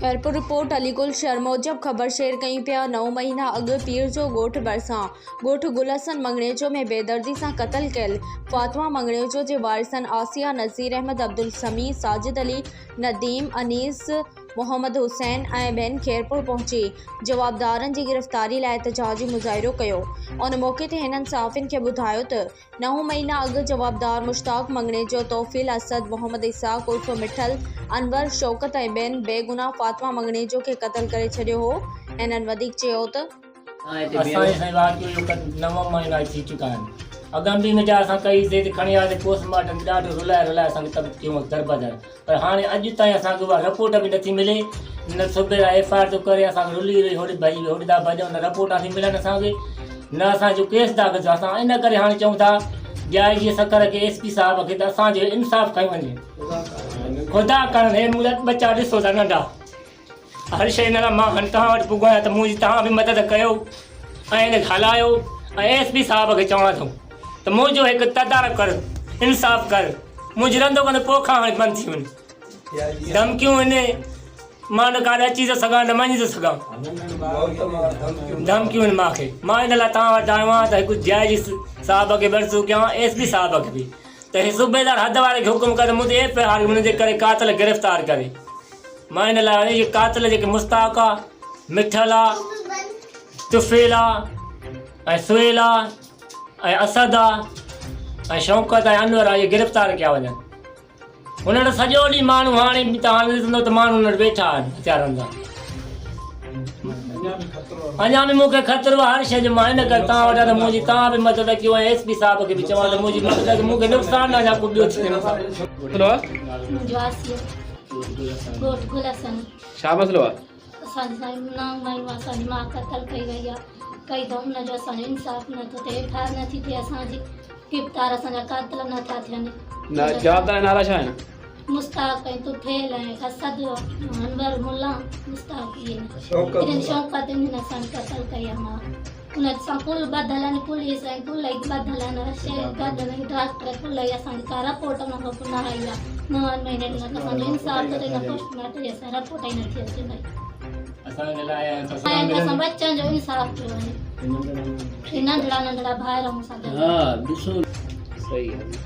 Khairpur report Aligul शहर मूजब ख़बर शेयर कई पिया। 9 महीना अॻु पीर जो ॻोठ भरिसां ॻोठ गुलहसन मंगणेजो में बेदर्दी सां क़त्ल कयल फातिमा मंगणेजो जे वारिसनि आसिया, नज़ीर अहमद, अब्दुल समी, साजिद अली, नदीम, अनीस, मोहम्मद हुसैन ऐं ॿियनि खैरपुर पहुची जवाबदारनि जी गिरफ़्तारी लाइ एहतजाजी मुज़ाहिरो कयो। उन मौक़े ते हिननि सहाफ़ियुनि खे ॿुधायो त 9 महीना अॻु जवाबदार मुश्ताक मंगणेजो, तौफ़ील, असद, मोहम्मद इसाक उर्फ़ मिठल, अनवर, शौकत ऐं ॿियनि बेगुनाह फातिमा मंगणेजो खे क़त्ल करे छॾियो हो। हिननि वधीक चयो त अगम भी में कई से खणी आया पोस्टमार्टम ॾाढो रुलाए असांखे तब कयूं दरबदर, पर हाणे अॼु ताईं असांखे उहा रिपोर्ट बि नथी मिले। न सूबे FIR थो करे, असांखे रुली होॾे भई होॾे था भॼूं, न रिपोर्टां थी मिलनि असांखे, न असांजो केस था कजो। असां इन करे हाणे चऊं था DIG सकर के SP साहब खे त असांजो इंसाफ़ कयो वञे। ख़ुदा करण हे मुंहिंजा बच्चा ॾिसो था नंढा, हर शइ न मां हाणे तव्हां वटि पुॻो आहियां त मुंहिंजी तव्हां बि मदद कयो ऐं हिन हलायो। ऐं SP साहब खे चवणा अथऊं त मुंहिंजो हिकु तदारक कर, इंसाफ़ कर, मुंहिंजी रंधो कंदो पोइ खां हाणे बंदि थी वञे। धमकियूं आहिनि, मां न काॾे अची थो सघां न वञी थो सघां, धमकियूं आहिनि मूंखे। मां इन लाइ तव्हां वटि आयो आहियां त हिकु DIG साहब खे भरिसूं कयां, SP साहब खे बि, त हे सूबेदार हद वारे खे हुकुम करे मुंहिंजे FIR हुनजे करे कातिल गिरफ़्तार करे। मां इन लाइ इहे कातिल जेके मुश्ताक आहे, मिठल आहे, तुफ़ील आहे ऐं सुहेल आहे ऐं असद आहे ऐं शौकत ऐं अनवर आहे, इहे गिरफ़्तार कया वञनि। हुननि सॼो ॾींहुं माण्हू हाणे तव्हां ॾिसंदो त माण्हू हुन वेठा आहिनि हथियारनि सां। अञा बि मूंखे ख़तरो आहे हर शइ जो। मां इन करे तव्हां वटां त मुंहिंजी तव्हां बि मदद कयो ऐं SP साहब खे बि चवां त मुंहिंजी मदद, मूंखे नुक़सानु अञा को ॿियो थी छा मसलो आहे? असांजी मां क़त्ल कई वई आहे, कई त हुनजो असांजो इंसाफ़ नथो थिए, FIR नथी थिए, असांजी गिरफ़्तार असांजा कातिल नथा थियनि। जवाबदार नाला छा आहिनि? मुश्ताक ऐं तुफ़ील ऐं असद, अनवर, मुल्ला, मुश्ताक, इन्हनि शौकत इन्हनि असांजी क़त्ल कई आहे। मां उन सां कुल ॿधल आहिनि, पुलिस ऐं कुल ॿधल आहिनि, हर शइ गॾु डॉक्टर कुल असांजी का रिपोर्ट उन खां पोइ न आई आहे। 9 महीने खां असांजो इंसाफ़ थो थिए, पोस्टमार्टम जे असां रिपोर्ट ई नथी अचे भई। असां बच्चनि जो इंसाफ़ पियो वञे, नंढड़ा भाइर मूंसां गॾु। ॾिसो सही आहे।